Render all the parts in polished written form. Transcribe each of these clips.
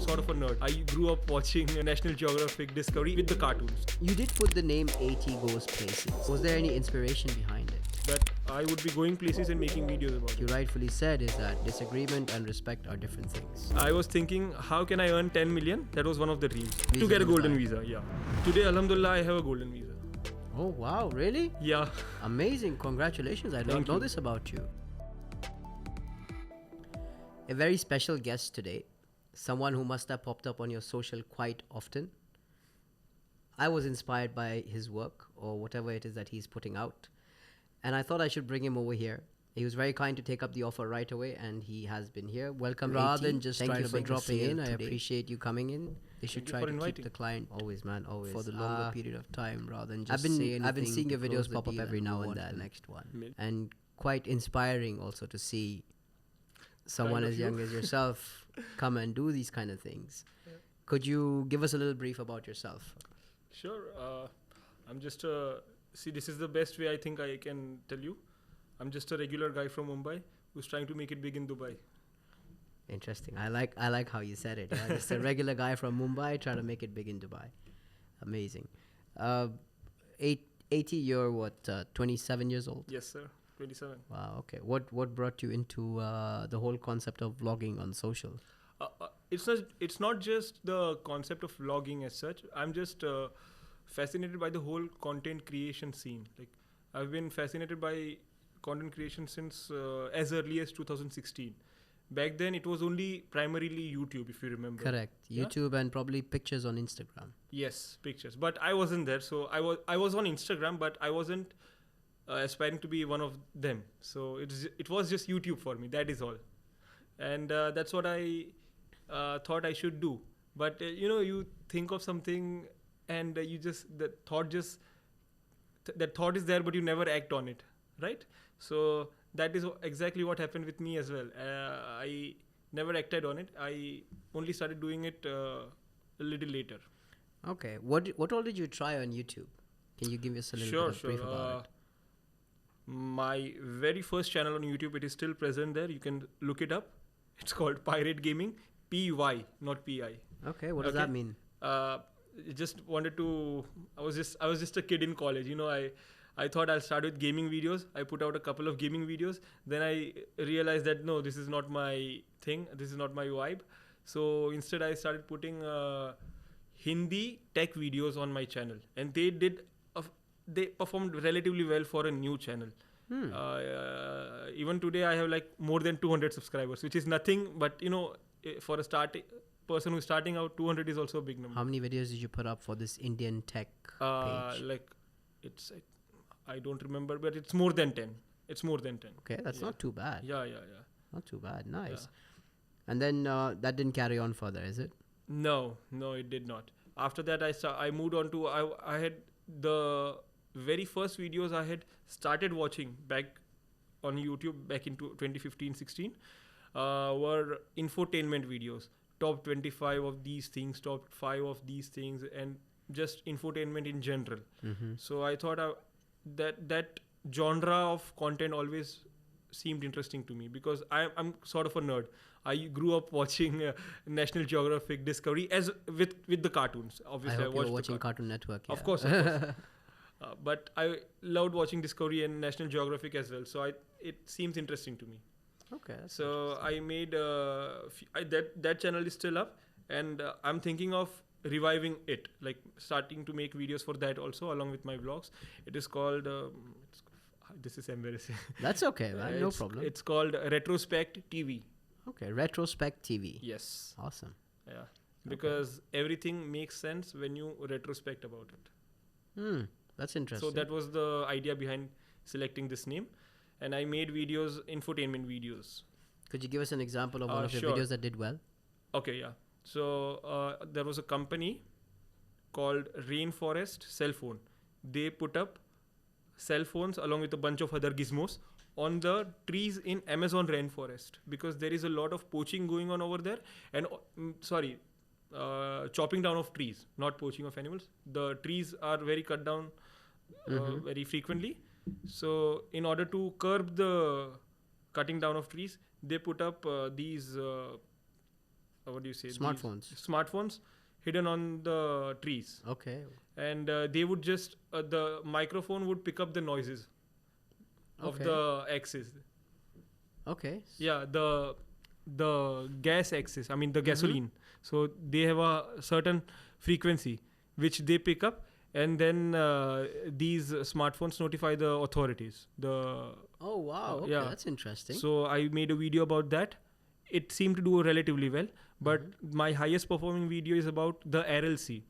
sort of a nerd. I grew up watching National Geographic Discovery with the cartoons. You did put the name AT Goes Places. Was there any inspiration behind it? That I would be going places and making videos about You it. rightfully said is that disagreement and respect are different things. I was thinking, how can I earn 10 million? That was one of the dreams. Visa To get a golden Mumbai. visa, yeah. Today, alhamdulillah, I have a golden visa. Oh wow, really? Yeah. Amazing, congratulations. I don't Thank know you. this about you. A very special guest today, someone who must have popped up on your social quite often. I was inspired by his work or whatever it is that he's putting out, and I thought I should bring him over here. He was very kind to take up the offer right away, and he has been here. Welcome, Rather AT. than just Thank try you to for make a dropping in. sale I today. appreciate you coming in. They should you try for to inviting. keep the client always, man, always for the longer period of time rather than just I've been say I've been anything seeing to your close videos the pop up deal every and now move and on to then, the next one. and quite inspiring also to see someone Kind of as you. young as yourself come and do these kind of things. Could you give us a little brief about yourself? Sure. I'm just see, this is the best way I think I can tell you. I'm just a regular guy from Mumbai who's trying to make it big in Dubai. Interesting. I like how you said it. Yeah? Just a regular guy from Mumbai trying to make it big in Dubai. Amazing. 80, you're what, 27 years old? Yes, sir. 27. Wow, okay. What brought you into the whole concept of vlogging on social? It's not just the concept of vlogging as such. I'm just fascinated by the whole content creation scene. Like, I've been fascinated by content creation since as early as 2016. Back then, it was only primarily YouTube, if you remember. Correct. Yeah? YouTube and probably pictures on Instagram. Yes, pictures. But I wasn't there. So I was on Instagram, but I wasn't aspiring to be one of them. So it was just YouTube for me. That is all. And that's what I thought I should do. But you think of something, and you just that thought is there, but you never act on it, right? So that is exactly what happened with me as well. I never acted on it. I only started doing it a little later. Okay. What all did you try on YouTube? Can you give us a little bit of brief about it? My very first channel on YouTube, it is still present there. You can look it up. It's called Pirate Gaming. PY, not PI. Okay. What does that mean? Just wanted to. I was just a kid in college. I thought I'll start with gaming videos. I put out a couple of gaming videos. Then I realized that no, this is not my thing. This is not my vibe. So instead, I started putting Hindi tech videos on my channel, and they performed relatively well for a new channel. Even today, I have like more than 200 subscribers, which is nothing. But for a person who's starting out, 200 is also a big number. How many videos did you put up for this Indian tech page? I don't remember, but it's more than 10. It's more than 10. Okay, that's not too bad. Yeah. Not too bad. Nice. And then that didn't carry on further, is it? No, it did not. After that, I moved on to I had the very first videos I had started watching back on YouTube back in 2015-16 were infotainment videos. Top 25 of these things, top 5 of these things, and just infotainment in general. So I thought that genre of content always seemed interesting to me because I'm sort of a nerd. I grew up watching National Geographic Discovery as with the cartoons. Obviously, I hope watched you're watching the Cartoon Network. Yeah. Of course. But I loved watching Discovery and National Geographic as well. So it seems interesting to me. Okay. So I made that channel is still up, and I'm thinking of reviving it, like starting to make videos for that also along with my vlogs. It is called this is embarrassing. That's okay, man. No problem. It's called Retrospect TV. Okay, Retrospect TV. Yes. Awesome. Yeah. Because everything makes sense when you retrospect about it. That's interesting. So that was the idea behind selecting this name. And I made videos, infotainment videos. Could you give us an example of one of your Sure. videos that did well? Okay, yeah. So there was a company called Rainforest Cell Phone. They put up cell phones along with a bunch of other gizmos on the trees in Amazon rainforest because there is a lot of poaching going on over there. And chopping down of trees, not poaching of animals. The trees are very cut down very frequently. So in order to curb the cutting down of trees, they put up these what do you say? Smartphones. Smartphones hidden on the trees. Okay. And they would just, the microphone would pick up the noises of Okay. the axis. Okay. Yeah, the gas axis, I mean the gasoline. So they have a certain frequency which they pick up, and then these smartphones notify the authorities. Oh wow. Okay, yeah. that's interesting. So I made a video about that. It seemed to do relatively well, but my highest performing video is about the RLC.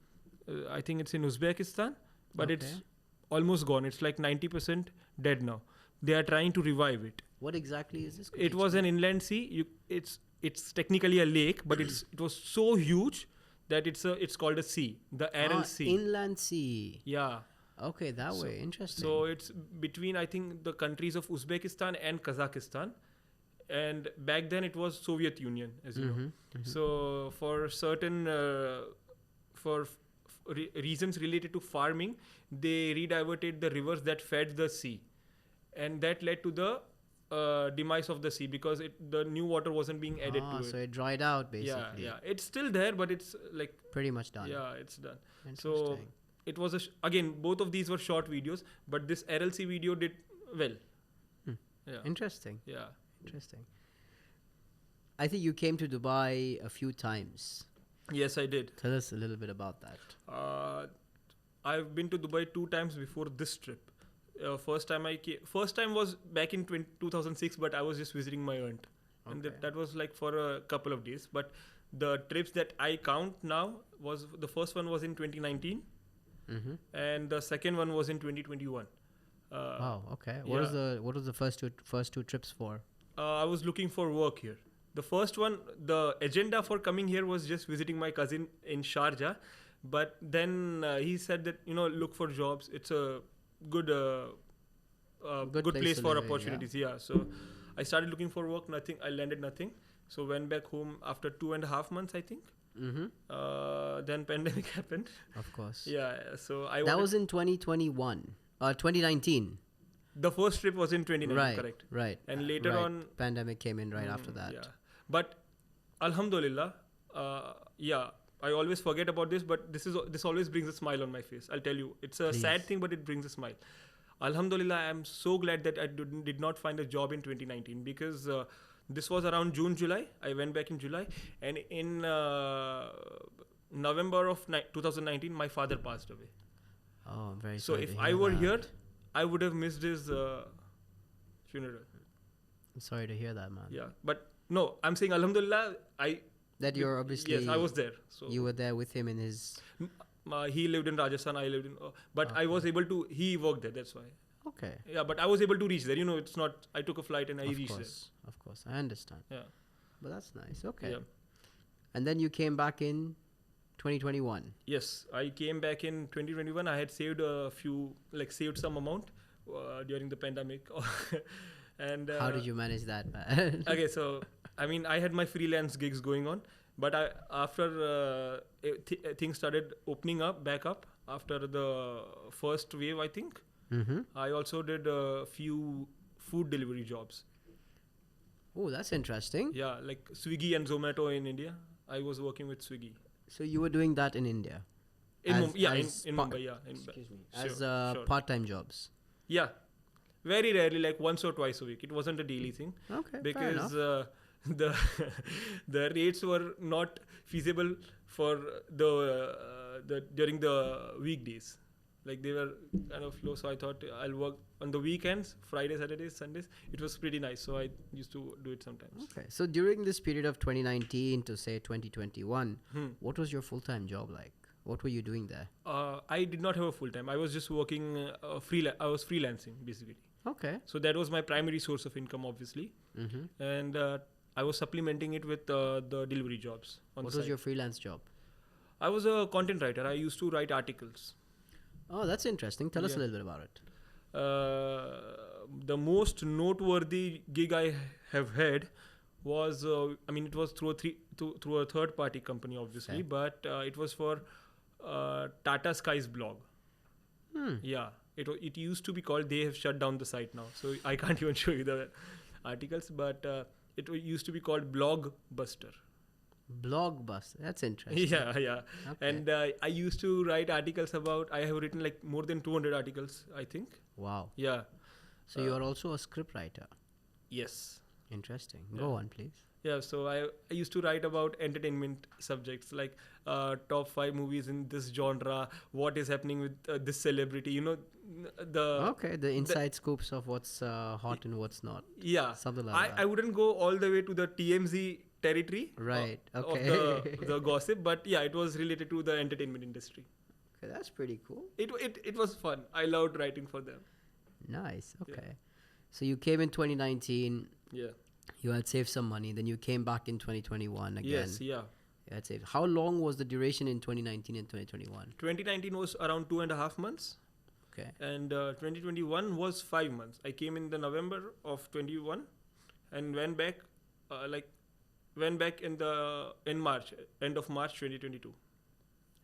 I think it's in Uzbekistan, but it's Okay. almost gone. It's like 90% dead now. They are trying to revive it. What exactly is this? Could you It was an inland sea. It's technically a lake, but it was so huge that it's called a sea, the Aral Sea. Inland sea. Yeah. Okay, that way. Interesting. So it's between, I think, the countries of Uzbekistan and Kazakhstan, and back then it was Soviet Union, as you know. So for certain reasons related to farming, they rediverted the rivers that fed the sea, and that led to the demise of the sea because the new water wasn't being added to it. So it dried out basically. Yeah. It's still there, but it's like Pretty much done. yeah, it's done. Interesting. So it was again, both of these were short videos, but this RLC video did well. Yeah. Interesting. Yeah. Interesting. I think you came to Dubai a few times. Yes, I did. Tell us a little bit about that. I've been to Dubai 2 times before this trip. First time was back in 2006, but I was just visiting my aunt, and Okay. that was like for a couple of days. But the trips that I count now was, the first one was in 2019, and the second one was in 2021. Wow. Okay. What was the first two trips for? I was looking for work here. The first one, the agenda for coming here was just visiting my cousin in Sharjah, but then he said that look for jobs. It's a good Good place place to for live in, opportunities. Yeah. So I started looking for work. Nothing. I landed nothing. So went back home after 2.5 months, I think. Then pandemic happened. Of course. Yeah. So That was in 2021. 2019. the first trip was in 2019. Right. Correct. Right. And later right. on, pandemic came in right after that. Yeah. But Alhamdulillah, I always forget about this, but this always brings a smile on my face. I'll tell you, it's a sad thing, but it brings a smile. Alhamdulillah, I'm so glad that I did not find a job in 2019, because this was around June, July. I went back in July, and in November of 2019, my father passed away. Oh, I'm very So sorry. if to I hear were that. here, I would have missed his funeral. I'm sorry to hear that, man. Yeah, but no, I'm saying Alhamdulillah, That you're obviously. yes, I was there. So You were there with him in his. he lived in Rajasthan, I lived in, but I was able to. He worked there. That's why. Okay. Yeah, but I was able to reach there. It's not. I took a flight and I Of reached course. Of course. I understand. there. Yeah. But that's nice. Okay. Yeah. And then you came back in 2021. Yes, I came back in 2021. I had saved saved some amount during the pandemic, and How did you manage that, man? Okay, so I mean, I had my freelance gigs going on, but after things started opening back up after the first wave, I think. I also did a few food delivery jobs. Oh, that's interesting. Yeah, like Swiggy and Zomato in India. I was working with Swiggy. So you were doing that in India? In As- Mumbai, as in part- Mumbai, yeah. Excuse me. Sure, As sure. part-time jobs? Yeah, very rarely, like once or twice a week. It wasn't a daily thing. Okay, Because fair enough. the rates were not feasible for the during the weekdays. Like they were kind of low, so I thought I'll work on the weekends, Fridays, Saturdays, Sundays. It was pretty nice, so I used to do it sometimes. Okay. So during this period of 2019 to say 2021, what was your full-time job like? What were you doing there? I did not have a full time. I was just working I was freelancing basically. Okay. So that was my primary source of income, obviously, and I was supplementing it with the delivery jobs on What the was side. your freelance job? I was a content writer. I used to write articles. Oh, that's interesting. Tell us a Yeah. little bit about it. The most noteworthy gig I have had was, it was through a third party company, obviously, Okay. but it was for Tata Sky's blog. Yeah, it used to be called. They have shut down the site now, so I can't even show you the articles. But it used to be called Blogbuster. Blockbuster. That's interesting. Yeah, yeah. Okay. And I used to write articles about. I have written like more than 200 articles, I think. Wow. Yeah. So you are also a script writer. Yes. Interesting. Yeah. Go on, please. Yeah, so I used to write about entertainment subjects like top 5 movies in this genre, what is happening with this celebrity, the... Okay, the inside scoops of what's hot and what's not. Yeah. Something like that. I wouldn't go all the way to the TMZ territory Right, of okay. the gossip, but yeah, it was related to the entertainment industry. Okay, that's pretty cool. It was fun. I loved writing for them. Nice, okay. Yeah. So you came in 2019, Yeah. you had saved some money, then you came back in 2021 again. Yes, yeah. You had saved. How long was the duration in 2019 and 2021? 2019 was around 2.5 months. Okay. And 2021 was 5 months. I came in the November of 21 and went back in March, end of March 2022.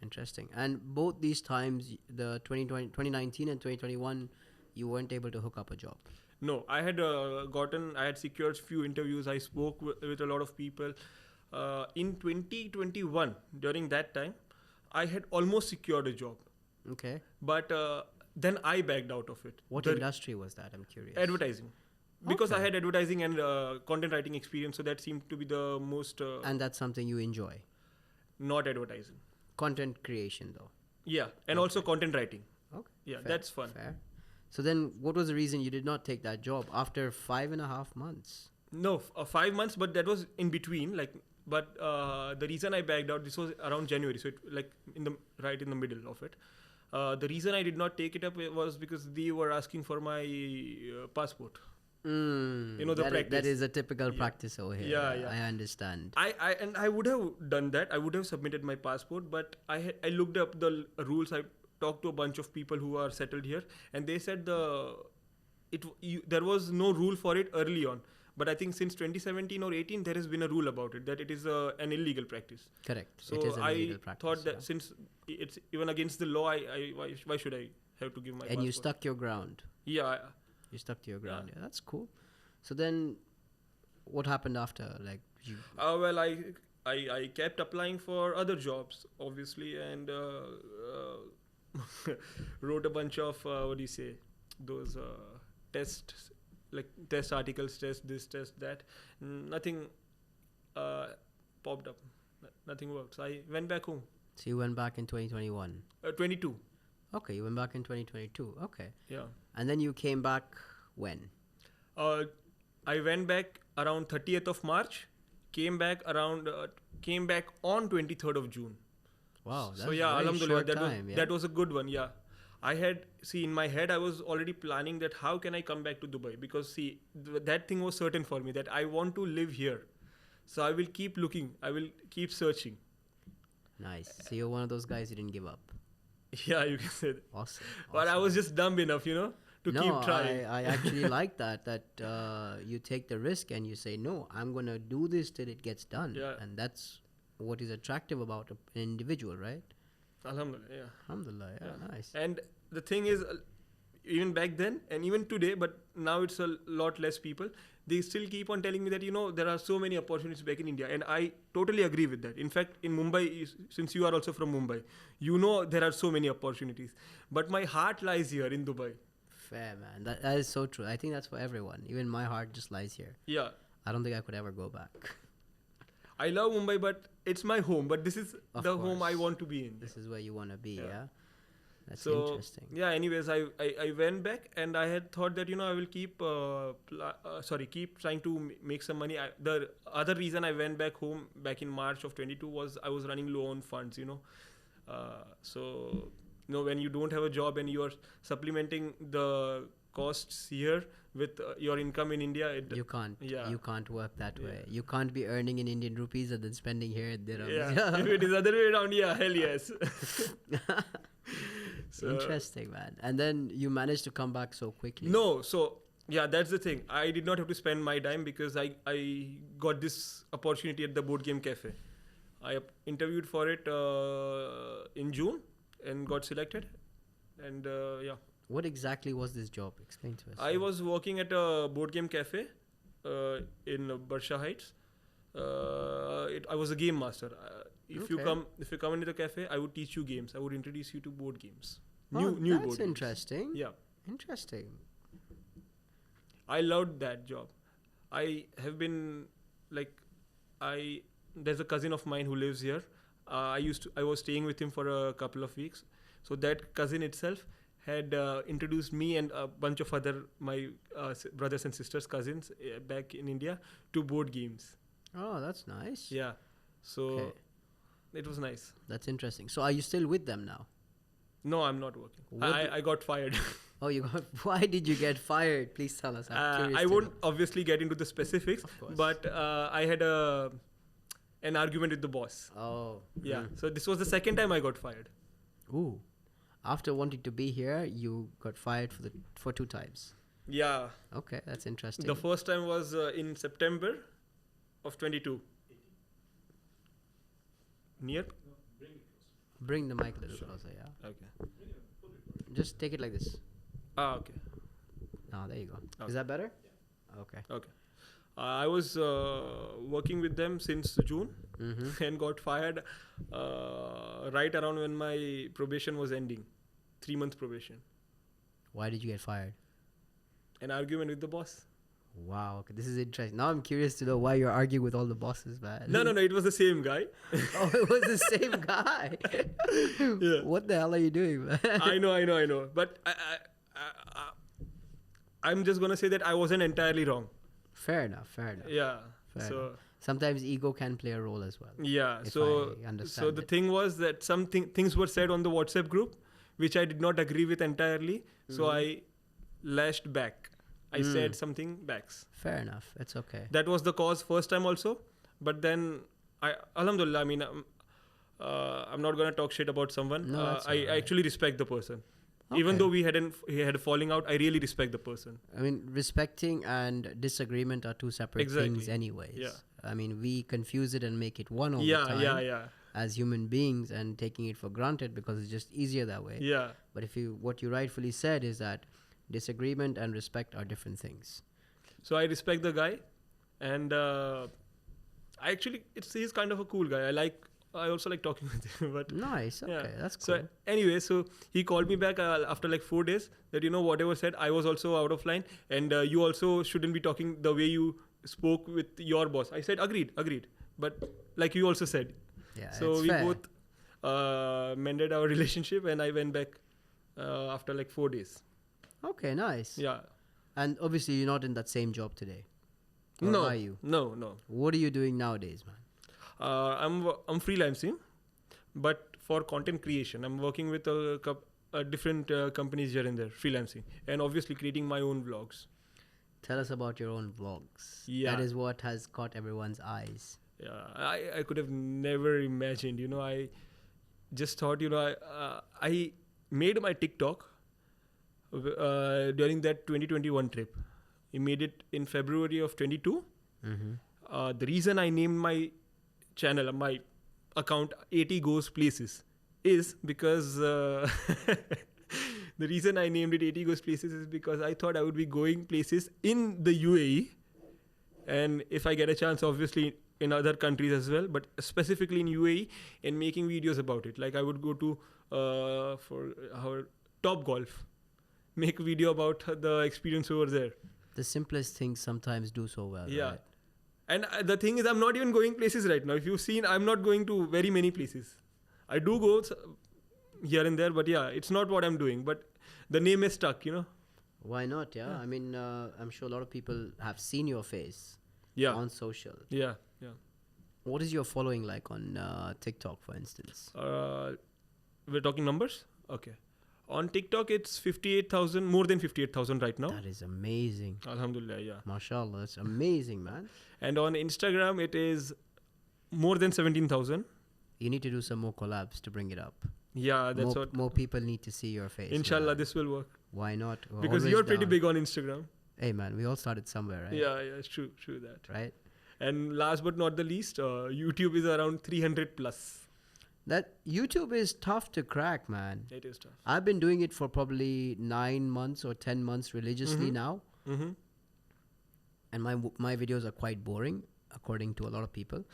Interesting. And both these times, the 2019 and 2021, you weren't able to hook up a job. No, I had secured few interviews. I spoke with a lot of people. In 2021, during that time, I had almost secured a job. Okay. But then I backed out of it. What industry was that? I'm curious. Advertising. Because I Okay. had advertising and content writing experience, so that seemed to be the most... And that's something you enjoy. not advertising. Content creation, though. Yeah, and also content writing. Okay. Yeah, fair, that's fun. Fair. So then, what was the reason you did not take that job after 5.5 months? No, 5 months, but that was in between. But the reason I backed out, this was around January, so right in the middle of it. The reason I did not take it up was because they were asking for my passport. The practice. That is a typical practice over here. Yeah. I understand. I would have done that. I would have submitted my passport, but I looked up the rules. I talked to a bunch of people who are settled here, and they said there was no rule for it early on. But I think since 2017 or 18, there has been a rule about it that it is an illegal practice. Correct. So it is an illegal I practice, thought that since it's even against the law, why should I have to give my passport? And you stuck your ground. Yeah. You stuck to your ground. Yeah, that's cool. So then, what happened after? Like you? Well, I kept applying for other jobs, obviously, and wrote a bunch of those tests, like test articles, test this, test that. Nothing popped up. Nothing worked. So I went back home. So you went back in 2021. 22. Okay, you went back in 2022. Okay. Yeah. And then you came back when? I went back around 30th of March. Came back on 23rd of June. Wow. That's So yeah, very alhamdulillah, short time. that was a good one. Yeah, in my head I was already planning that how can I come back to Dubai, because that thing was certain for me that I want to live here. So I will keep looking. I will keep searching. Nice. So you're one of those guys who didn't give up. Yeah, you can say that. Awesome. But I was just dumb enough, to keep trying. I actually like that you take the risk and you say, no, I'm going to do this till it gets done. Yeah. And that's what is attractive about an individual, right? Alhamdulillah, yeah. Alhamdulillah, yeah, nice. And the thing is, even back then and even today, but now it's a lot less people, they still keep on telling me that, there are so many opportunities back in India. And I totally agree with that. In fact, in Mumbai, since you are also from Mumbai, there are so many opportunities. But my heart lies here in Dubai. Fair, man. That is so true. I think that's for everyone. Even my heart just lies here. Yeah. I don't think I could ever go back. I love Mumbai, but it's my home. But this is Of the home I course. want to be in. This is where you want to be, yeah? That's So, interesting. yeah, anyways, I went back and I had thought that, I will keep trying to make some money. The other reason I went back home back in March of 22 was I was running low on funds, So, when you don't have a job and you are supplementing the costs here with your income in India, You can't. Yeah. You can't work that Yeah. way. You can't be earning in Indian rupees and then spending here in dirhams. Yeah, if it is other way around, yeah, hell yes. So, Interesting, man. And then you managed to come back so quickly. No, so yeah, that's the thing. I did not have to spend my dime because I got this opportunity at the board game cafe. I interviewed for it in June and got selected. And yeah. What exactly was this job? Explain to us. I was working at a board game cafe in Barsha Heights. I was a game master. If you Okay. come into the cafe, I would teach you games. I would introduce you to board games. Oh, New board that's games. interesting. Yeah, Interesting. I loved that job. I have been like, there's a cousin of mine who lives here. I was staying with him for a couple of weeks. So that cousin itself had introduced me and a bunch of other my brothers and sisters, cousins back in India to board games. Oh, that's nice. Yeah, so Okay. it was nice. That's interesting. So are you still with them now? No, I'm not working. What I got fired. Oh, you got. Why did you get fired? Please tell us. I'm curious I to won't know. obviously get into the specifics, Of course. but I had an argument with the boss. Oh. Yeah, so this was the second time I got fired. Ooh. After wanting to be here, you got fired for 2 times. Yeah, Okay, that's interesting. the first time was in September of 22. Near? Bring the mic a little closer, yeah. Okay. Just take it like this. Okay. Oh, there you go. Okay. Is that better? Okay. Okay. I was working with them since June Mm-hmm. and got fired right around when my probation was ending. 3 months probation. Why did you get fired? An argument with the boss. Wow. Okay, this is interesting. Now I'm curious to know why you're arguing with all the bosses, man. No, it was the same guy. Oh, it was the same guy. Yeah. What the hell are you doing, man? I know. But I'm just going to say that I wasn't entirely wrong. Fair enough. Yeah. Fair so, enough. Sometimes ego can play a role as well. yeah. If So, I understand so the it. thing was that things were said on the WhatsApp group, which I did not agree with entirely. So I lashed back. I said something backs. Fair enough. It's okay. That was the cause first time also. But then, Alhamdulillah, I mean, I'm not going to talk shit about someone. No, that's I alright. actually respect the person. Even Okay. though we had a falling out, I really respect the person. I mean, respecting and disagreement are 2 separate Exactly. things anyways. Yeah. I mean, we confuse it and make it one all the Yeah, time yeah. as human beings and taking it for granted because it's just easier that way. Yeah. But what you rightfully said is that disagreement and respect are different things. So I respect the guy, and he's kind of a cool guy. I also like talking with him. But Nice. Okay, yeah. that's cool. So anyway, so he called me back after like 4 days that whatever said, I was also out of line, and you also shouldn't be talking the way you spoke with your boss. I said agreed. But like you also said, Yeah, so it's we fair. both mended our relationship, and I went back after like 4 days. Okay, nice. Yeah. And obviously, you're not in that same job today. Or No. are you? No. What are you doing nowadays, man? I'm freelancing, but for content creation, I'm working with different companies here and there, freelancing, and obviously creating my own vlogs. Tell us about your own vlogs. Yeah. That is what has caught everyone's eyes. Yeah, I could have never imagined. I just thought, I made my TikTok during that 2021 trip. I made it in February of 22. Mm-hmm. The reason I named my channel, my account 80 Goes Places is because the reason I named it 80 Goes Places is because I thought I would be going places in the UAE, and if I get a chance, obviously in other countries as well, but specifically in UAE, and making videos about it. Like I would go to for our Top Golf, make a video about the experience over there. The simplest things sometimes do so well. Yeah. Right? And the thing is, I'm not even going places right now. If you've seen, I'm not going to very many places. I do go here and there, but yeah, it's not what I'm doing. But the name is stuck, Why not? Yeah. I mean, I'm sure a lot of people have seen your face Yeah. on social. Yeah. What is your following like on TikTok, for instance? We're talking numbers? Okay. On TikTok, it's 58,000, more than 58,000 right now. That is amazing. Alhamdulillah, yeah. MashaAllah, that's amazing, man. And on Instagram, it is more than 17,000. You need to do some more collabs to bring it up. Yeah, that's more, what. more people need to see your face. Inshallah, man. this will work. Why not? We're Because always you're pretty down. big on Instagram. Hey, man, we all started somewhere, right? Yeah, it's true that. Right? And last but not the least, YouTube is around 300 plus. That YouTube is tough to crack, man. It is tough. I've been doing it for probably 9 months or 10 months religiously now. Mm-hmm. And my videos are quite boring. according to a lot of people.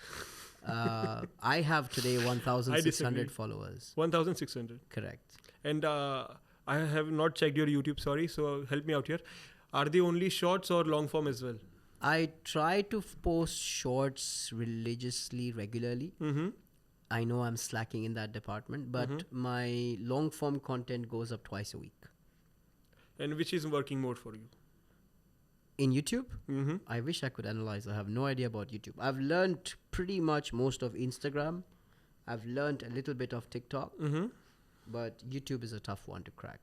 I have today I 1,600 disagree. followers. 1,600. Correct. And I have not checked your YouTube, sorry, so help me out here. Are they only shorts or long form as well? I try to post shorts religiously, regularly. Mm-hmm. I know I'm slacking in that department, but my long form content goes up twice a week. And which is working more for you? In YouTube, Mm-hmm. I wish I could analyze. I have no idea about YouTube. I've learned pretty much most of Instagram. I've learned a little bit of TikTok, Mm-hmm. but YouTube is a tough one to crack.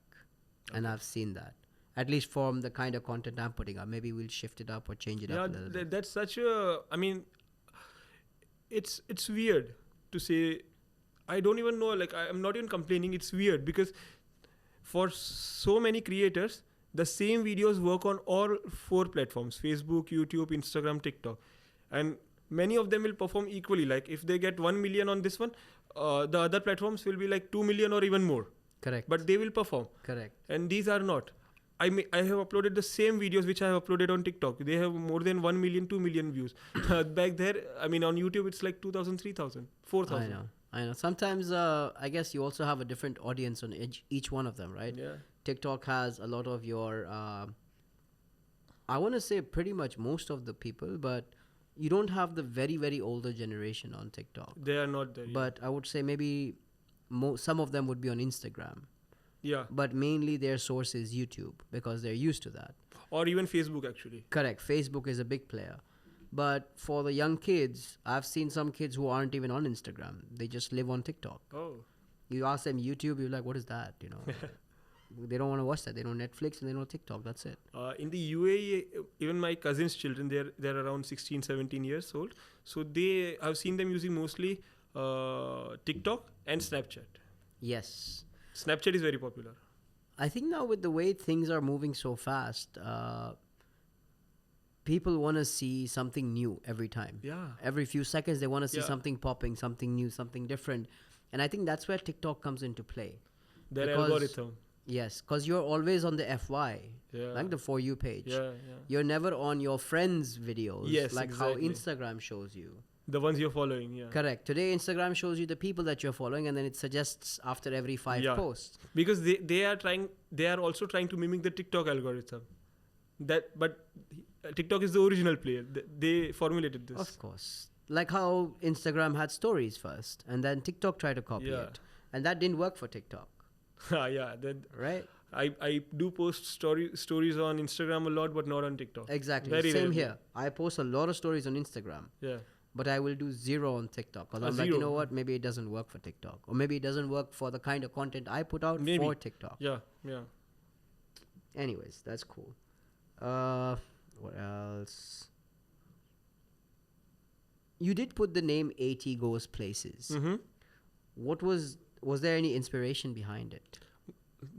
And I've seen that. At least from the kind of content I'm putting up. Maybe we'll shift it up or change it up a little bit. That's such a. I mean, it's weird to say. I don't even know. Like, I'm not even complaining. It's weird because for so many creators, the same videos work on all 4 platforms: Facebook, YouTube, Instagram, TikTok, and many of them will perform equally. Like, if they get 1 million on this one, the other platforms will be like 2 million or even more. Correct. But they will perform. Correct. And these are not. I have uploaded the same videos which I have uploaded on TikTok. They have more than 1 million, 2 million views. Back there, I mean, on YouTube, it's like 2,000, 3,000, 4,000. I know. Sometimes, I guess you also have a different audience on each one of them, right? Yeah. TikTok has a lot of your, I want to say pretty much most of the people, but you don't have the very, very older generation on TikTok. They are not there. But I would say maybe some of them would be on Instagram. Yeah. But mainly their source is YouTube because they're used to that. Or even Facebook, actually. Correct. Facebook is a big player. But for the young kids, I've seen some kids who aren't even on Instagram. They just live on TikTok. Oh. You ask them YouTube, you're like, what is that? You know, they don't want to watch that. They know Netflix and they know TikTok. That's it. In the UAE, even my cousin's children, they're around 16, 17 years old. So I've seen them using mostly TikTok and Snapchat. Yes. Snapchat is very popular. I think now with the way things are moving so fast, people want to see something new every time. Yeah. Every few seconds, they want to see Yeah. something popping, something new, something different. And I think that's where TikTok comes into play. Their Because- algorithm. Yes, because you're always on the FY, Yeah. like the For You page. Yeah. You're never on your friends' videos, Yes, like exactly. how Instagram shows you. The ones you're following, yeah. Correct. Today, Instagram shows you the people that you're following, and then it suggests after every 5 Yeah. posts. Because they are also trying to mimic the TikTok algorithm. But TikTok is the original player. They formulated this. Of course. Like how Instagram had stories first, and then TikTok tried to copy Yeah. it. And that didn't work for TikTok, Yeah. right? I do post stories on Instagram a lot, but not on TikTok. Exactly. Very Same rarely. here. I post a lot of stories on Instagram, Yeah. but I will do 0 on TikTok. Because I'm like, Zero. you know what? Maybe it doesn't work for TikTok. Or maybe it doesn't work for the kind of content I put out Maybe. for TikTok. Yeah. Yeah. Anyways, that's cool. What else? You did put the name AT Goes Places. Mm-hmm. Was there any inspiration behind it?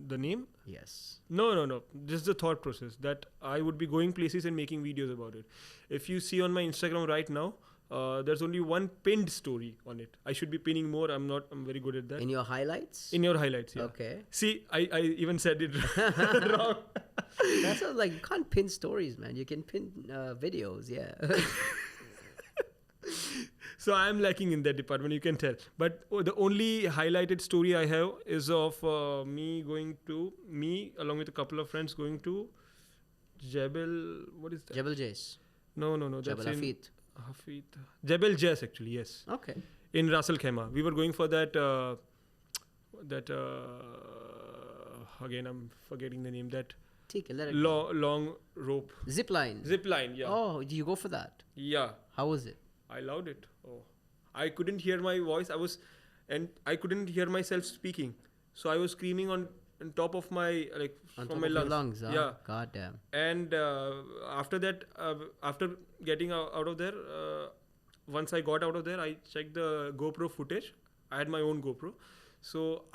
The name? Yes. No. Just the thought process that I would be going places and making videos about it. If you see on my Instagram right now, there's only one pinned story on it. I should be pinning more. I'm very good at that. In your highlights? In your highlights, yeah. Okay. See, I even said it wrong. That sounds like you can't pin stories, man. You can pin videos, yeah. So I'm lacking in that department, you can tell. But the only highlighted story I have is of me along with a couple of friends going to what is that? Jebel Jais. No. That's Jebel in Hafid. Hafid. Jebel Jais, actually, yes. Okay. In Ras Al Khaimah. We were going for that, again, I'm forgetting the name, that Take let it go. long rope. Zip line. Zip line, yeah. Oh, do you go for that? Yeah. How was it? I loved it. Oh, I couldn't hear my voice. I couldn't hear myself speaking. So I was screaming on top of my, like, On from top my of your lungs. lungs, huh? Yeah. God damn. And after that, after getting out of there, once I got out of there, I checked the GoPro footage. I had my own GoPro. So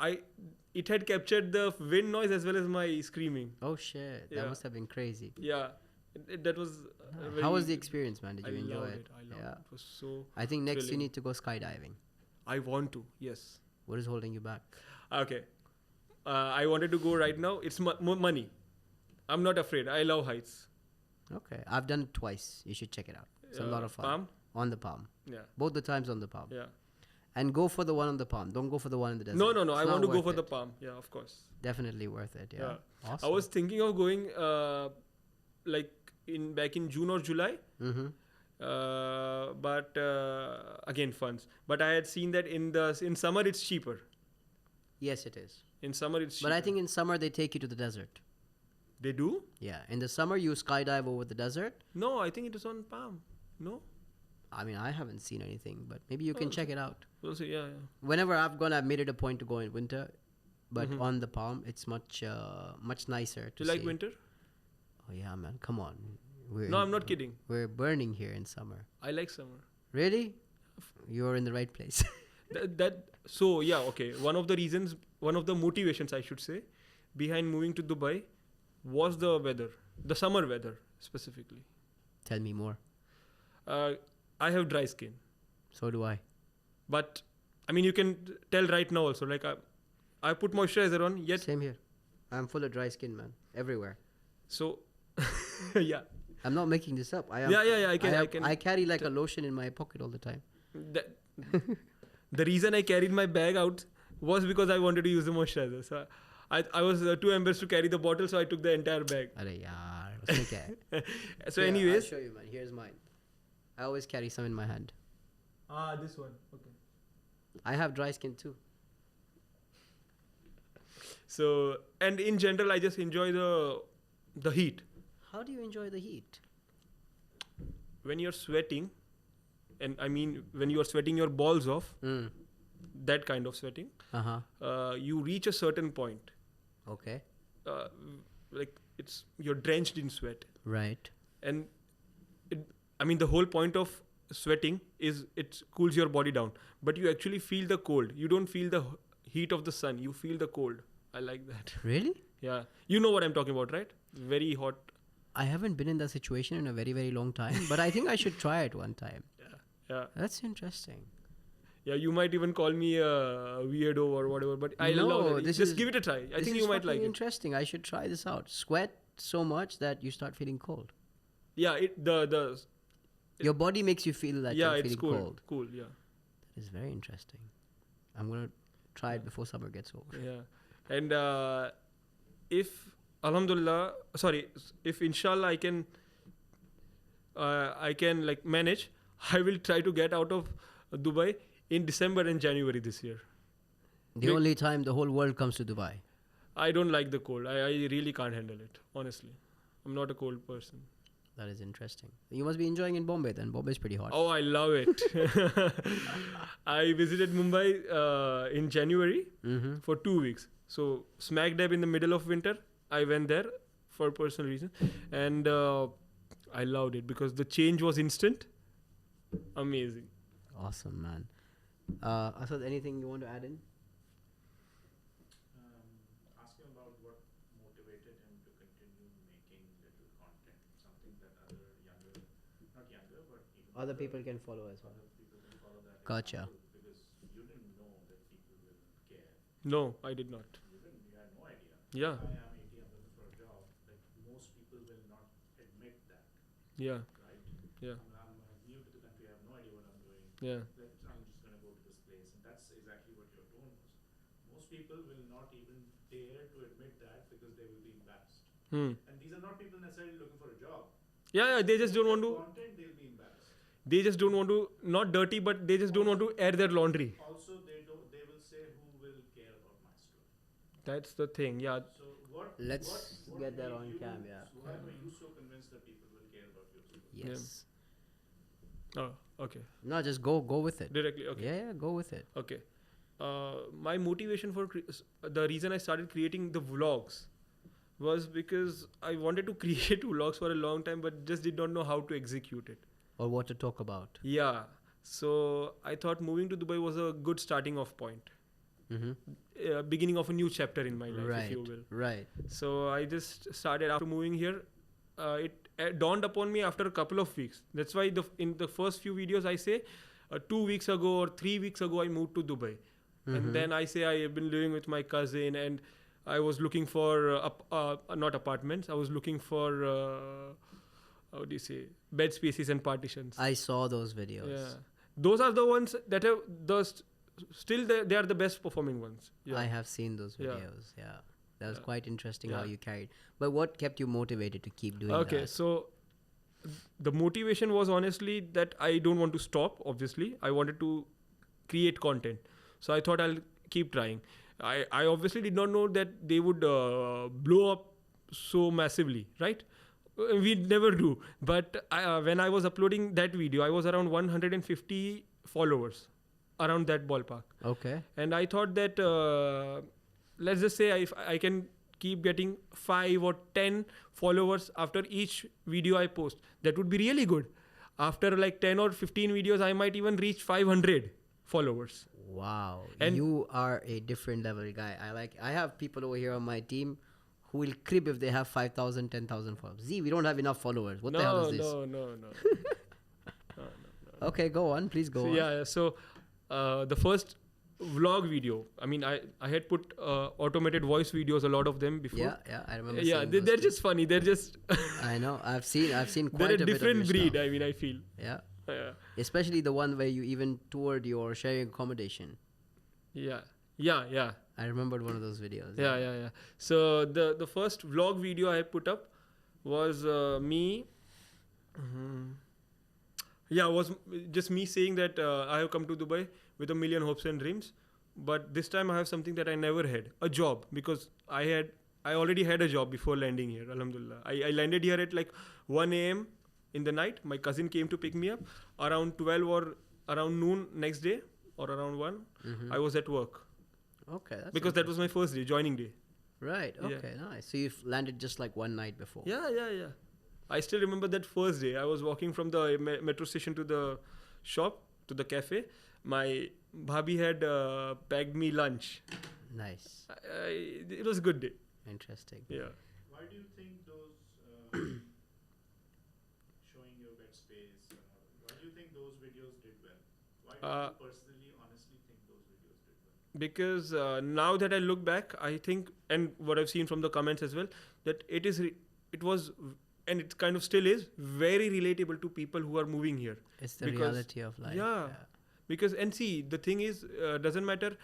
it had captured the wind noise as well as my screaming. Oh shit. Yeah. That must have been crazy. Yeah. That was How was the experience, man? Did you enjoy loved it? I loved Yeah. it. It was so I think next you thrilling. need to go skydiving. I want to, yes. What is holding you back? Okay. I wanted to go right now. It's money. I'm not afraid. I love heights. Okay. I've done it twice. You should check it out. It's a lot of fun. Palm? On the palm. Yeah. Both the times on the palm. Yeah. And go for the one on the palm. Don't go for the one in the desert. No. It's I not want to go worth for the it. palm. Yeah, of course. Definitely worth it. Yeah. Yeah. Awesome. I was thinking of going like back in June or July. Mm-hmm. But again, funds. But I had seen that in summer it's cheaper. Yes, it is. In summer it's cheaper. But I think in summer they take you to the desert. They do? Yeah. In the summer you skydive over the desert. No, I think it is on Palm. No? I mean, I haven't seen anything, but maybe you can check it out. We'll see. Yeah. Whenever I've made it a point to go in winter, but Mhm. on the palm, it's much nicer to Do you like see. winter? Oh yeah, man, come on. No, I'm not kidding. We're burning here in summer. I like summer. Really? You're in the right place. So yeah, okay. One of the motivations I should say, behind moving to Dubai, was the weather, the summer weather specifically. Tell me more. I have dry skin, So do I. but I mean you can tell right now also. Like I put moisturizer on, yet Same here. I'm full of dry skin, man. Everywhere. so yeah. I'm not making this up. I am. Yeah. I can. I carry like a lotion in my pocket all the time. The reason I carried my bag out was because I wanted to use the moisturizer. So I was too embarrassed to carry the bottle, so I took the entire bag. Arey yaar, usme kya hai? So Here, anyways. I'll show you, man. Here's mine. I always carry some in my hand. This one. Okay. I have dry skin too. So, and in general, I just enjoy the heat. How do you enjoy the heat? When you're sweating, and I mean when you are sweating your balls off, that kind of sweating, you reach a certain point. Okay. Like you're drenched in sweat, Right. and the whole point of sweating is it cools your body down, but you actually feel the cold. You don't feel the heat of the sun. You feel the cold. I like that. Really? Yeah, you know what I'm talking about, right? Very hot. I haven't been in that situation in a very, very long time, but I think I should try it one time. Yeah. That's interesting. Yeah, you might even call me a weirdo or whatever, but I No, love it. this Just is- give it a try. I This think is you might like fucking it. interesting. I should try this out. Sweat so much that you start feeling cold. Yeah, Your body makes you feel that yeah, you're it's feeling cool. cold. Cool, yeah. That is very interesting. I'm going to try it before summer gets over. Yeah. And if inshallah I can like manage, I will try to get out of Dubai in December and January this year. The only time the whole world comes to Dubai. I don't like the cold. I really can't handle it, honestly. I'm not a cold person. That is interesting. You must be enjoying in Bombay then. Bombay is pretty hot. Oh, I love it. I visited Mumbai in January for 2 weeks. So smack dab in the middle of winter, I went there for personal reasons. And I loved it because the change was instant. Amazing. Awesome, man. Asad, anything you want to add in? Ask him about what motivated him to continue making little content, something that Other people can follow as well. other people can follow that Gotcha. example, because you didn't know that people will care. No, I did not. You had no idea. Yeah. I am 80, I'm looking for a job. Like most people will not admit that, Yeah. right? Yeah. I'm new to the country, I have no idea what I'm doing. Yeah. I'm just going to go to this place, and that's exactly what your tone was. Most people will not even dare to admit that because they will be embarrassed. And these are not people necessarily looking for a job. Yeah, they just don't want to. Content, they'll be embarrassed. They just don't want to. Not dirty, but they just don't want to air their laundry. Also, they will say who will care about my story. That's the thing. Yeah. So what? Let's what get that made on you- cam, yeah. Why were you so convinced that people will care about your story? Yes. Oh, okay. No, just go with it. Directly. Okay. Yeah, go with it. Okay. My motivation for the reason I started creating the vlogs was because I wanted to create vlogs for a long time, but just did not know how to execute it. Or what to talk about. Yeah. So I thought moving to Dubai was a good starting off point. Beginning of a new chapter in my life, Right. if you will. Right. So I just started after moving here. It dawned upon me after a couple of weeks. That's why in the first few videos I say 2 weeks ago or 3 weeks ago I moved to Dubai. And then I say I have been living with my cousin and I was looking for not apartments. I was looking for how do you say, bed spaces and partitions. I saw those videos. Yeah, those are the ones that have still they are the best performing ones. Yeah. I have seen those Yeah. videos. Yeah. That was Yeah. quite interesting how Yeah. you carried. But what kept you motivated to keep doing Okay, that? so the motivation was honestly that I don't want to stop. Obviously, I wanted to create content, so I thought I'll keep trying. I obviously did not know that they would blow up so massively, right? We never do. But when I was uploading that video, I was around 150 followers, around that ballpark. Okay. And I thought that let's just say if I can keep getting 5 or 10 followers after each video I post, that would be really good. After like 10 or 15 videos, I might even reach 500 followers. Wow. And- you are a different level guy. I have people over here on my team who will crib if they have 5,000, 10,000 followers. Z, we don't have enough followers. What the hell is this? No. Okay, go on. Please go on. Yeah. So the first vlog video, I mean, I had put automated voice videos, a lot of them before. Yeah, I remember. Yeah, seeing they're those too. just funny. They're just I know. I've seen they're quite a a bit of different your breed. stuff. I mean, I feel. Yeah. Yeah. Especially the one where you even toured your sharing accommodation. Yeah. I remembered one of those videos. Yeah. So the first vlog video I put up was me. Was just me saying that I have come to Dubai with a million hopes and dreams, but this time I have something that I never had, a job, because I already had a job before landing here. Alhamdulillah, I landed here at like 1 a.m. in the night. My cousin came to pick me up around 12 or around noon next day or around 1. Mm-hmm. I was at work Okay. That's because that was my first day, joining day. right. Yeah. Okay. Nice. So you've landed just like one night before. Yeah. I still remember that first day. I was walking from the metro station to the shop, to the cafe. My bhabhi had packed me lunch. Nice. It was a good day. Interesting. Yeah. Why do you think those showing your bed space and all, why do you think those videos did well? Why do you personally, honestly think those videos did well? Because now that I look back, I think, and what I've seen from the comments as well, that it was, and it kind of still is, very relatable to people who are moving here. It's the Because- reality of life. Yeah. Because, and see, the thing is, doesn't matter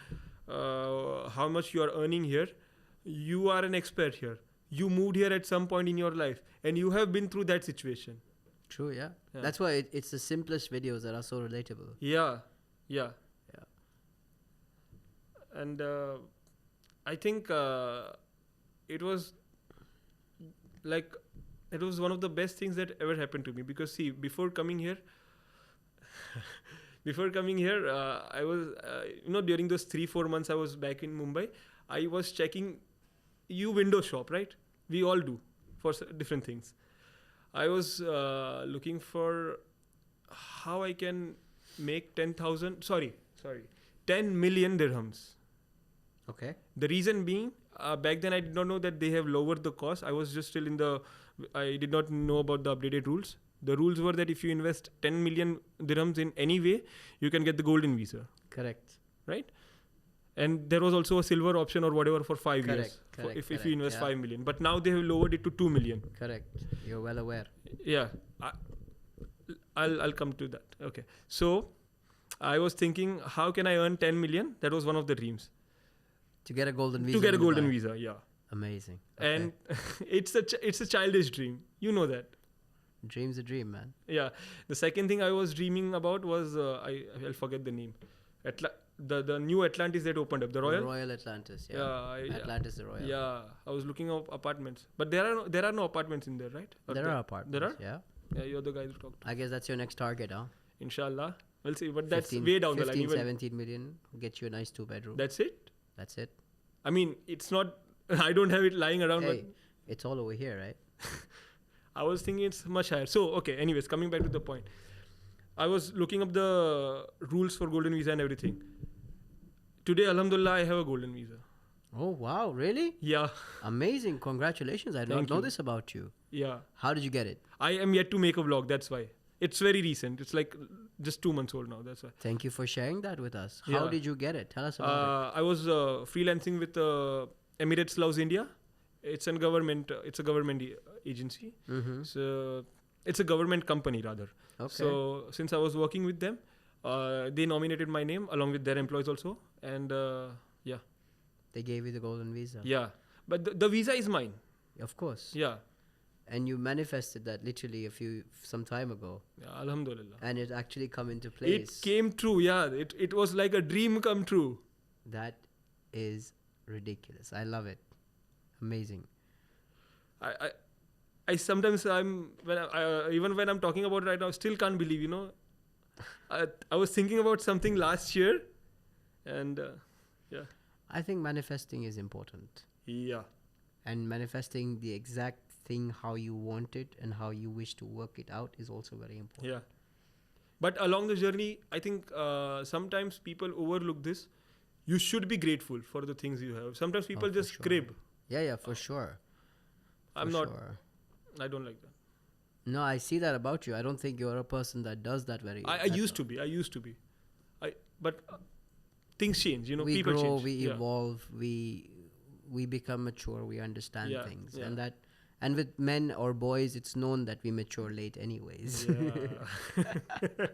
how much you are earning here, you are an expert here. You moved here at some point in your life, and you have been through that situation. True. Yeah. Yeah. That's why it's the simplest videos that are so relatable. Yeah. Yeah. And I think it was one of the best things that ever happened to me, because see, before coming here, I was, during those 3-4 months I was back in Mumbai, I was checking, you window shop, right? We all do for different things. I was looking for how I can make 10 million dirhams. Okay. The reason being, back then I did not know that they have lowered the cost. I was just still I did not know about the updated rules. The rules were that if you invest 10 million dirhams in any way, you can get the golden visa, Correct. right? And there was also a silver option or whatever for 5 years, Correct. if you invest Yeah. 5 million. But now they have lowered it to 2 million. Correct. You're well aware. Yeah, I'll come to that. Okay, so I was thinking, how can I earn 10 million? That was one of the dreams. To get a golden visa. To get a in golden Dubai. visa, yeah. Amazing. Okay. And it's a childish dream. You know that. Dream's a dream, man. Yeah. The second thing I was dreaming about was I'll forget the name. The new Atlantis that opened up, the Royal. Royal Atlantis. Yeah. Yeah, Atlantis, the Royal. Yeah, I was looking up apartments, but there are no apartments in there, right? Or There are apartments. There are. Yeah. Yeah, you're the guy who talked. I guess that's your next target, huh? Inshallah, we'll see. But that's 15, way down the line. 15, Even 17 million will get you a nice 2-bedroom. that's it. That's it. I mean, it's not. I don't have it lying around. Hey, it's all over here, right? But I was thinking it's much higher. So okay. Anyways, coming back to the point, I was looking up the rules for golden visa and everything. Today, alhamdulillah, I have a golden visa. Oh, wow. Really? Yeah, Amazing. Congratulations. I did Thank not know you. this about you. yeah. How did you get it? I am yet to make a vlog. That's why. It's very recent. It's like just 2 months old now. That's why. Thank you for sharing that with us. How Yeah. did you get it? Tell us about I was freelancing with Emirates Loves India. It's a government agency. it. Mm-hmm. So it's a government company rather. Okay. So since I was working with them, they nominated my name along with their employees also, and They gave you the golden visa. yeah. But the visa is mine. Of course. Yeah. And you manifested that literally some time ago, Yeah, Alhamdulillah. and it actually come into place. It came true. Yeah. It was like a dream come true. That is ridiculous. I love it. Amazing. I sometimes even when I'm talking about it right now, I still can't believe. I was thinking about something last year, and yeah. I think manifesting is important. Yeah. And manifesting the exact thing how you want it and how you wish to work it out is also very important. Yeah. But along the journey, I think sometimes people overlook this. You should be grateful for the things you have. Sometimes people for just sure. crib. Yeah, for sure. I'm For not. sure. I don't like that. No, I see that about you. I don't think you're a person that does that very. I used to be. But things change. we people grow, change. we Yeah. evolve, we become mature, we understand Yeah, things, yeah. and with men or boys, it's known that we mature late, anyways. Yeah.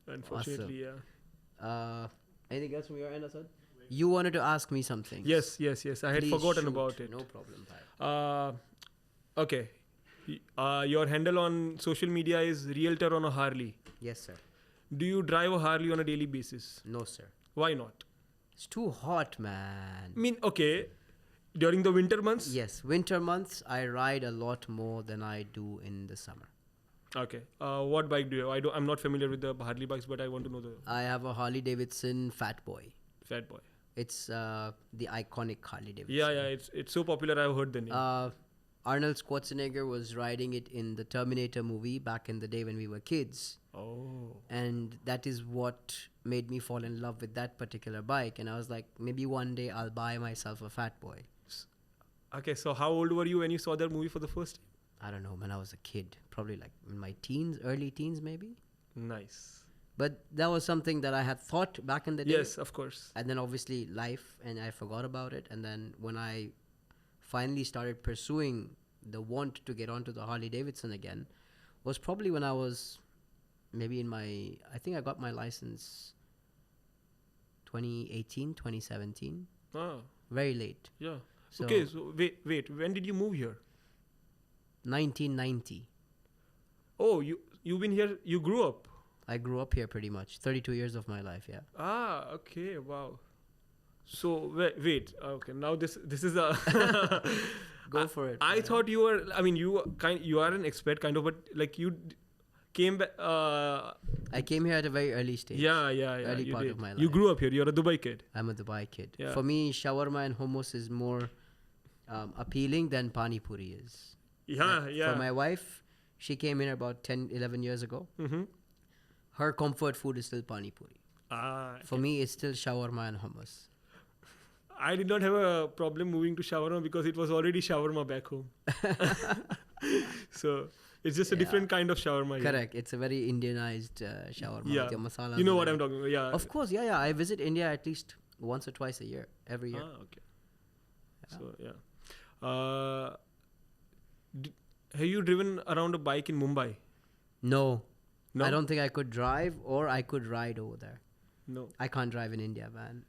Unfortunately, yeah. Anything else from your end, Asad? You wanted to ask me something. Yes. I had Please forgotten shoot. about it. No problem, bhai. Okay. Your handle on social media is Realtor on a Harley. Yes, sir. Do you drive a Harley on a daily basis? No, sir. Why not? It's too hot, man. I mean, okay, during the winter months? Yes, winter months, I ride a lot more than I do in the summer. Okay. What bike do you have? I'm not familiar with the Harley bikes, but I want to know the I have a Harley Davidson Fat Boy. Fat Boy. It's the iconic Harley Davidson. Yeah, it's so popular. I've heard the name. Arnold Schwarzenegger was riding it in the Terminator movie back in the day when we were kids. Oh. And that is what made me fall in love with that particular bike. And I was like, maybe one day I'll buy myself a Fat Boy. Okay, so how old were you when you saw that movie for the first time? I don't know, when I was a kid. Probably like in my teens, early teens maybe. Nice. But that was something that I had thought back in the day. Yes, of course. And then obviously life, and I forgot about it. And then when I finally started pursuing the want to get onto the Harley Davidson again, was probably when I was maybe I think I got my license 2018, 2017. Ah, Very late. yeah. So Okay, so wait. When did you move here? 1990. Oh, you've been here. You grew up. I grew up here pretty much. 32 years of my life, yeah. Ah, okay. Wow. So wait. Okay, now this is a. Go for it. I man. thought you were. I mean, you are an expert kind of, but like you came back. I came here at a very early stage. Yeah. Early you part did. of my You life. grew up here. You're a Dubai kid. I'm a Dubai kid. Yeah. For me, shawarma and hummus is more appealing than pani puri is. Yeah. For my wife, she came in about 10, 11 years ago. Mm-hmm. Her comfort food is still pani puri. Ah. For me, it's still shawarma and hummus. I did not have a problem moving to shawarma because it was already shawarma back home. So it's just a Yeah. different kind of shawarma. here. Correct. It's a very Indianized shawarma Yeah. with your masala. You know what I'm talking about. Yeah. Of course, yeah. I visit India at least once or twice a year, every year. Ah, okay. So yeah. Have you driven around a bike in Mumbai? No. No. I don't think I could drive or I could ride over there. No. I can't drive in India, man.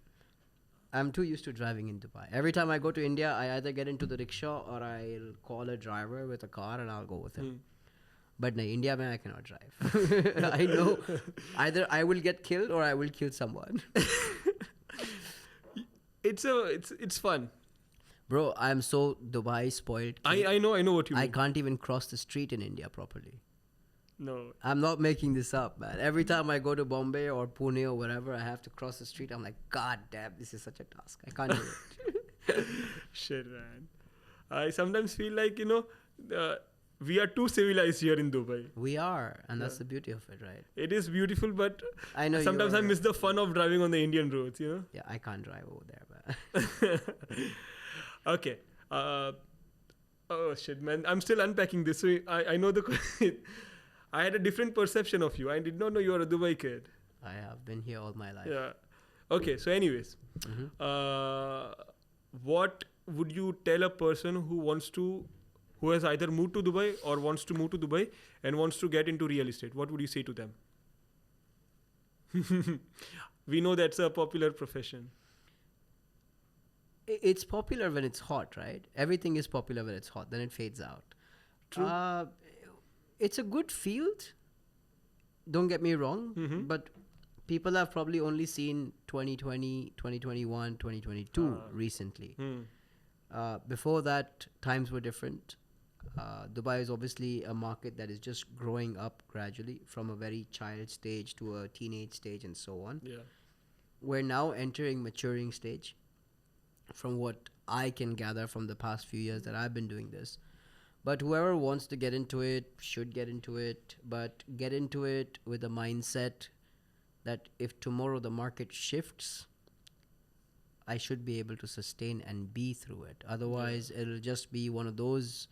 I'm too used to driving in Dubai. Every time I go to India, I either get into the rickshaw or I'll call a driver with a car and I'll go with him. But in India, man, I cannot drive. I know either I will get killed or I will kill someone. It's fun. Bro, I'm so Dubai spoiled. kid. I know what you mean. I can't even cross the street in India properly. No. I'm not making this up, man. Every time I go to Bombay or Pune or wherever, I have to cross the street. I'm like, God damn, this is such a task. I can't do it. Shit, man. I sometimes feel like, we are too civilized here in Dubai. We are, and that's Yeah. the beauty of it, right? It is beautiful, but I know. sometimes I miss the fun of driving on the Indian roads, Yeah, I can't drive over there, man. Okay. Oh, shit, man. I'm still unpacking this. So I know I had a different perception of you. I did not know you were a Dubai kid. I have been here all my life. Yeah. Okay, so anyways. Mhm. What would you tell a person who wants to who has either moved to Dubai or wants to move to Dubai and wants to get into real estate, what would you say to them? We know that's a popular profession. It's popular when it's hot, right? Everything is popular when it's hot. Then it fades out. True. It's a good field. Don't get me wrong. Mhm. But people have probably only seen 2020, 2021, 2022 recently. Before that, times were different. Dubai is obviously a market that is just growing up gradually from a very child stage to a teenage stage and so on. Yeah. We're now entering maturing stage from what I can gather from the past few years that I've been doing this. But whoever wants to get into it should get into it, but get into it with a mindset that if tomorrow the market shifts, I should be able to sustain and be through it. Otherwise, it'll just be one of those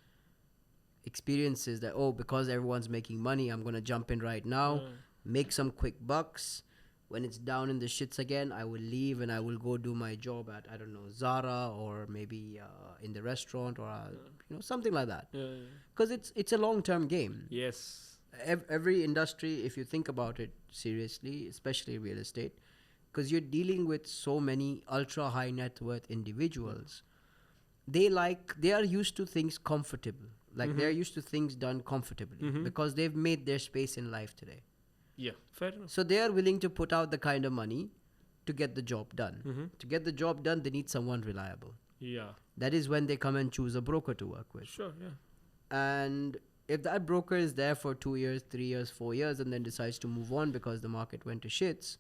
experiences that, oh, because everyone's making money, I'm going to jump in right now, make some quick bucks. When it's down in the shits again, I will leave and I will go do my job at, I don't know, Zara or maybe in the restaurant or, something like that. Because it's a long-term game. Yes. Every industry, if you think about it seriously, especially real estate, because you're dealing with so many ultra high net worth individuals, they are used to things comfortable. Like they're used to things done comfortably because they've made their space in life today. Yeah, fair enough. So they are willing to put out the kind of money to get the job done. To get the job done, they need someone reliable. Yeah. That is when they come and choose a broker to work with. Sure, yeah. And if that broker is there for 2 years, 3 years, 4 years, and then decides to move on because the market went to shits,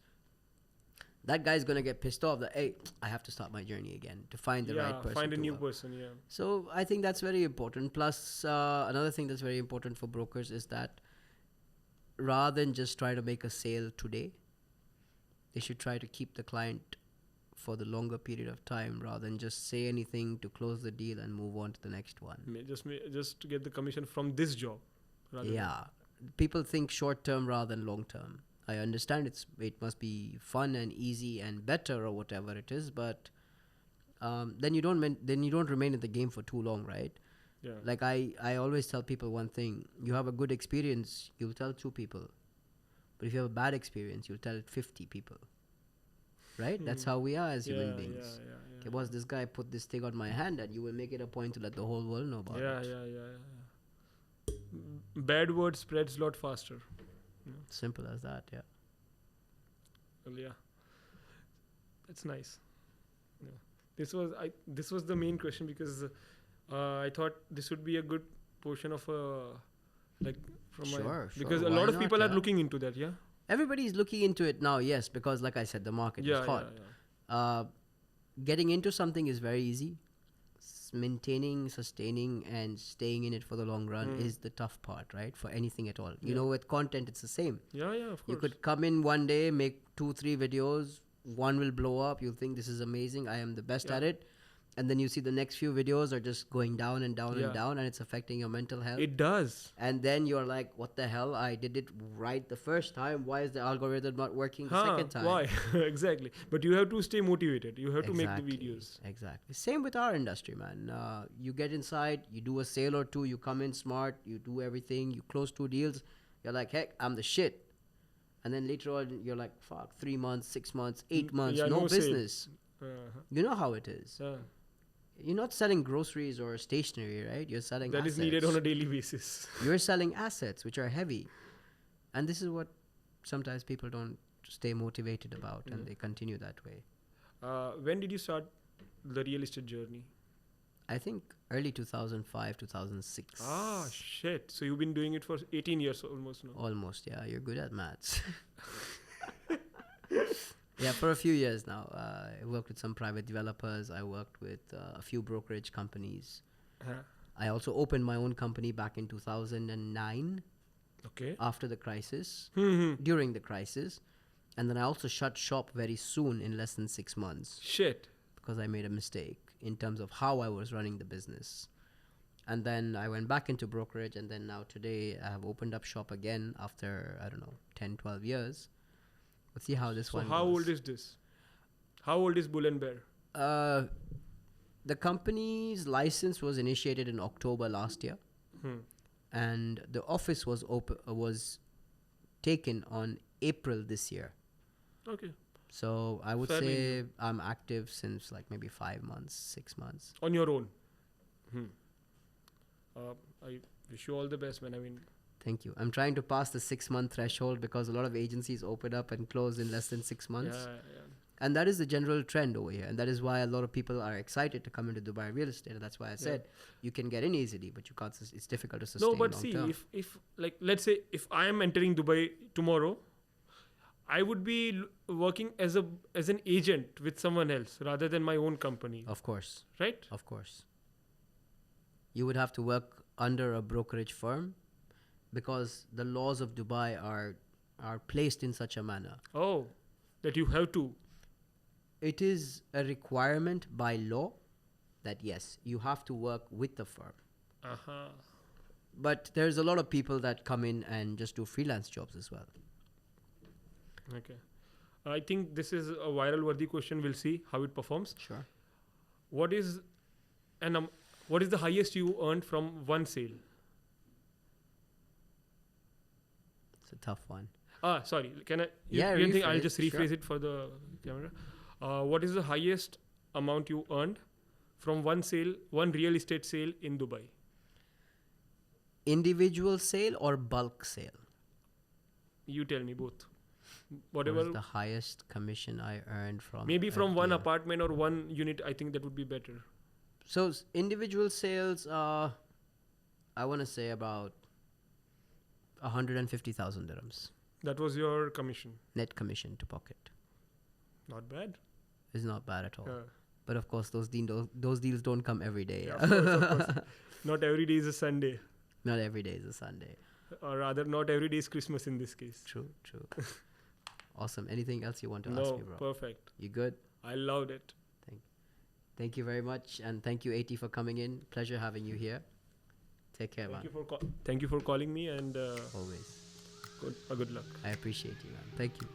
that guy's going to get pissed off that, hey, I have to start my journey again to find the right person. Find a to new work. person, yeah. So I think that's very important. Plus, another thing that's very important for brokers is that rather than just try to make a sale today, they should try to keep the client for the longer period of time rather than just say anything to close the deal and move on to the next one. Just to get the commission from this job. People think short term rather than long term. I understand it must be fun and easy and better or whatever it is, but then you don't remain in the game for too long, right? Yeah. Like I always tell people one thing: you have a good experience, you'll tell 2 people, but if you have a bad experience, you'll tell 50 people. Right? That's how we are as human beings. Okay, boss, this guy put this thing on my hand, and you will make it a point to let the whole world know about it. Yeah. Bad word spreads a lot faster. Simple as that, yeah. Well, yeah. That's nice. Yeah. This was the main question because I thought this would be a good portion of because a lot of people are looking into that, yeah. Everybody's looking into it now, yes, because like I said, the market is hot. Getting into something is very easy. Maintaining, sustaining, and staying in it for the long run is the tough part, right? For anything at all. You know, with content, it's the same. Yeah, of course. You could come in one day, make 2-3 videos. One will blow up. You'll think this is amazing. I am the best at it. And then you see the next few videos are just going down and down and down, and it's affecting your mental health. It does. And then you're like, what the hell? I did it right the first time. Why is the algorithm not working the second time? Why? Exactly. But you have to stay motivated. You have to make the videos. Exactly. Same with our industry, man. You get inside, you do a sale or 2, you come in smart, you do everything, you close 2 deals. You're like, heck, I'm the shit. And then later on, you're like, fuck, 3 months, 6 months, 8 months, no business. You know how it is. You're not selling groceries or stationery, right? You're selling that assets. Is needed on a daily basis. You're selling assets, which are heavy. And this is what sometimes people don't stay motivated about, and they continue that way. When did you start the real estate journey? I think early 2005, 2006. Ah, shit. So you've been doing it for 18 years almost now. Almost, yeah. You're good at maths. Yeah, for a few years now. I worked with some private developers. I worked with a few brokerage companies. I also opened my own company back in 2009. Okay. After the crisis. During the crisis. And then I also shut shop very soon in less than 6 months. Shit. Because I made a mistake in terms of how I was running the business. And then I went back into brokerage, and then now today I have opened up shop again after, 10, 12 years. Let's see how this one goes. So how old is this? How old is Bull and Bear? The company's license was initiated in October last year, and the office was taken on April this year. Okay. So I would Fairly say I'm active since like maybe 5 months, 6 months. On your own. I wish you all the best, man. I mean, Thank you. I'm trying to pass the 6-month threshold because a lot of agencies open up and close in less than 6 months. yeah. And that is the general trend over here. And that is why a lot of people are excited to come into Dubai real estate. And that's why I said you can get in easily, but you can't. It's difficult to sustain. No, but long see, term. if like let's say if I am entering Dubai tomorrow, I would be working as an agent with someone else rather than my own company, Of course. right? Of course. You would have to work under a brokerage firm because the laws of Dubai are placed in such a manner. Oh, that you have to. It is a requirement by law that yes, you have to work with the firm. But there's a lot of people that come in and just do freelance jobs as well. Okay. I think this is a viral worthy question. We'll see how it performs. Sure. What is the highest you earned from one sale? It's a tough one. Sorry. Can I? Yeah, You think I'll rephrase, just rephrase it for the camera? What is the highest amount you earned from one real estate sale in Dubai? Individual sale or bulk sale? You tell me both. What Whatever. is the highest commission I earned from? Maybe a from one deal? apartment or one unit. I think that would be better. So individual sales are, I want to say about 150,000 dirhams. That was your commission. Net commission to pocket. Not bad. It's not bad at all. Yeah. But of course, those deals don't come every day. Yeah, of course. Not every day is a Sunday. Not every day is a Sunday. Or rather, not every day is Christmas in this case. True. Awesome. Anything else you want to ask No, me, bro? perfect. You good? I loved it. Thank you very much. And thank you, AT, for coming in. Pleasure having you here. Take care, man. Thank you for calling me and Always. good luck. I appreciate you, man. Thank you.